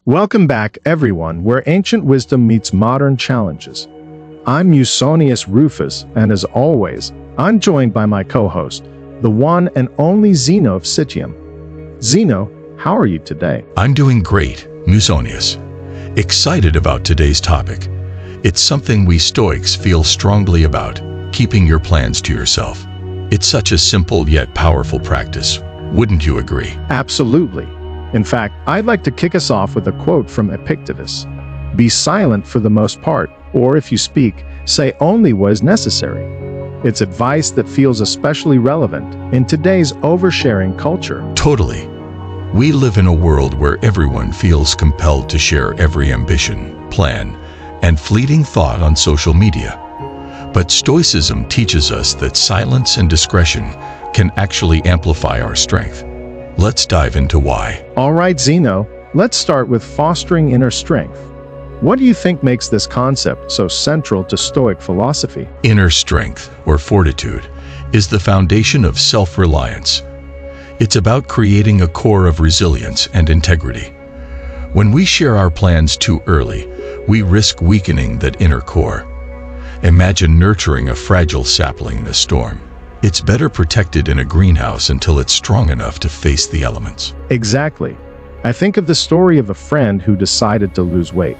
Welcome back, everyone, where ancient wisdom meets modern challenges. I'm Musonius Rufus, and as always, I'm joined by my co-host, the one and only Zeno of Citium. Zeno, how are you today? I'm doing great, Musonius. Excited about today's topic. It's something we Stoics feel strongly about, keeping your plans to yourself. It's such a simple yet powerful practice. Wouldn't you agree? Absolutely. In fact, I'd like to kick us off with a quote from Epictetus. Be silent for the most part, or if you speak, say only what is necessary. It's advice that feels especially relevant in today's oversharing culture. Totally. We live in a world where everyone feels compelled to share every ambition, plan, and fleeting thought on social media. But Stoicism teaches us that silence and discretion can actually amplify our strength. Let's dive into why. All right, Zeno, let's start with fostering inner strength. What do you think makes this concept so central to Stoic philosophy? Inner strength, or fortitude, is the foundation of self-reliance. It's about creating a core of resilience and integrity. When we share our plans too early, we risk weakening that inner core. Imagine nurturing a fragile sapling in a storm. It's better protected in a greenhouse until it's strong enough to face the elements. Exactly. I think of the story of a friend who decided to lose weight.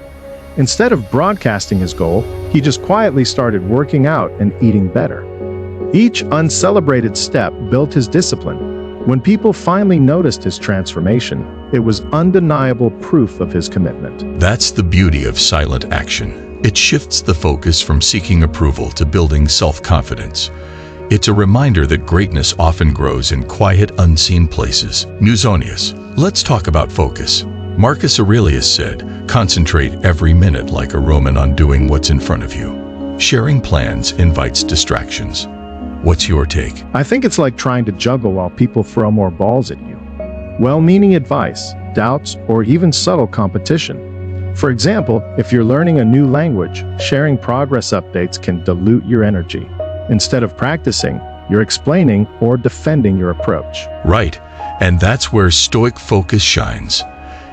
Instead of broadcasting his goal, he just quietly started working out and eating better. Each uncelebrated step built his discipline. When people finally noticed his transformation, it was undeniable proof of his commitment. That's the beauty of silent action. It shifts the focus from seeking approval to building self-confidence. It's a reminder that greatness often grows in quiet, unseen places. Musonius, let's talk about focus. Marcus Aurelius said, concentrate every minute like a Roman on doing what's in front of you. Sharing plans invites distractions. What's your take? I think it's like trying to juggle while people throw more balls at you. Well-meaning advice, doubts, or even subtle competition. For example, if you're learning a new language, sharing progress updates can dilute your energy. Instead of practicing, you're explaining or defending your approach. Right, and that's where Stoic focus shines.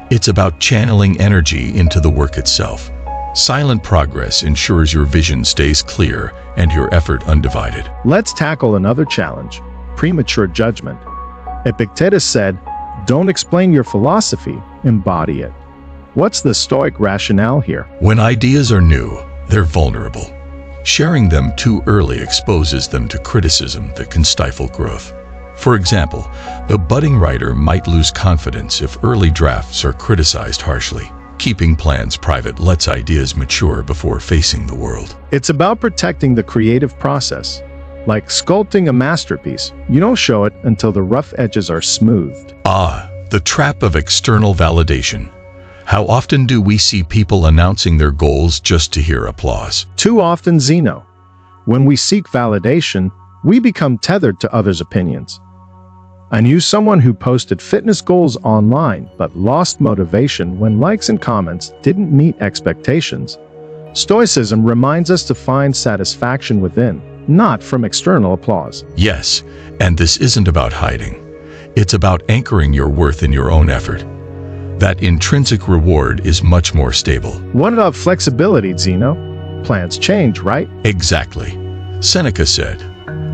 It's about channeling energy into the work itself. Silent progress ensures your vision stays clear and your effort undivided. Let's tackle another challenge, premature judgment. Epictetus said, don't explain your philosophy, embody it. What's the Stoic rationale here? When ideas are new, they're vulnerable. Sharing them too early exposes them to criticism that can stifle growth. For example, a budding writer might lose confidence if early drafts are criticized harshly. Keeping plans private lets ideas mature before facing the world. It's about protecting the creative process. Like sculpting a masterpiece, you don't show it until the rough edges are smoothed. Ah, the trap of external validation. How often do we see people announcing their goals just to hear applause? Too often, Zeno. When we seek validation, we become tethered to others' opinions. I knew someone who posted fitness goals online but lost motivation when likes and comments didn't meet expectations. Stoicism reminds us to find satisfaction within, not from external applause. Yes, and this isn't about hiding. It's about anchoring your worth in your own effort. That intrinsic reward is much more stable. What about flexibility, Zeno? Plans change, right? Exactly. Seneca said,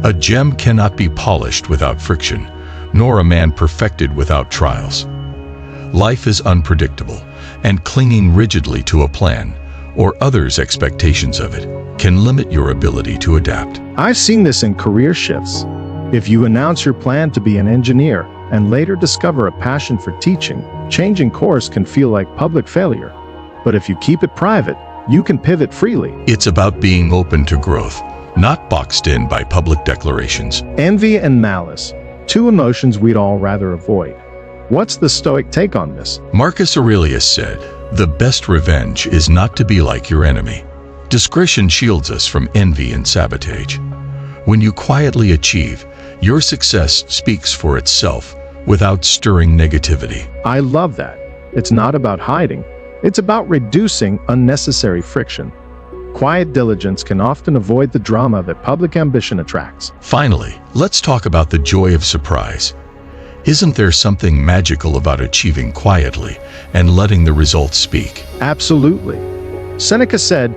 a gem cannot be polished without friction, nor a man perfected without trials. Life is unpredictable, and clinging rigidly to a plan, or others' expectations of it, can limit your ability to adapt. I've seen this in career shifts. If you announce your plan to be an engineer and later discover a passion for teaching, changing course can feel like public failure. But if you keep it private, you can pivot freely. It's about being open to growth, not boxed in by public declarations. Envy and malice, two emotions we'd all rather avoid. What's the Stoic take on this? Marcus Aurelius said, the best revenge is not to be like your enemy. Discretion shields us from envy and sabotage. When you quietly achieve, your success speaks for itself without stirring negativity. I love that. It's not about hiding. It's about reducing unnecessary friction. Quiet diligence can often avoid the drama that public ambition attracts. Finally, let's talk about the joy of surprise. Isn't there something magical about achieving quietly and letting the results speak? Absolutely. Seneca said,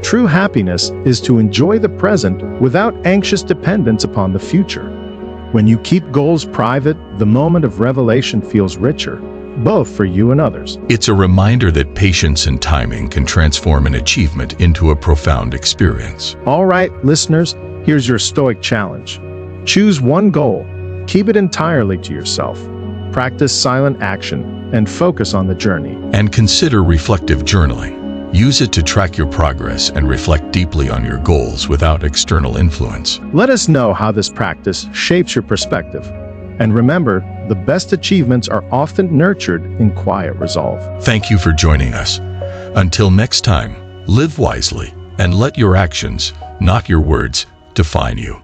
"True happiness is to enjoy the present without anxious dependence upon the future." When you keep goals private, the moment of revelation feels richer, both for you and others. It's a reminder that patience and timing can transform an achievement into a profound experience. All right, listeners, here's your Stoic challenge. Choose one goal, keep it entirely to yourself, practice silent action, and focus on the journey. And consider reflective journaling. Use it to track your progress and reflect deeply on your goals without external influence. Let us know how this practice shapes your perspective. And remember, the best achievements are often nurtured in quiet resolve. Thank you for joining us. Until next time, live wisely and let your actions, not your words, define you.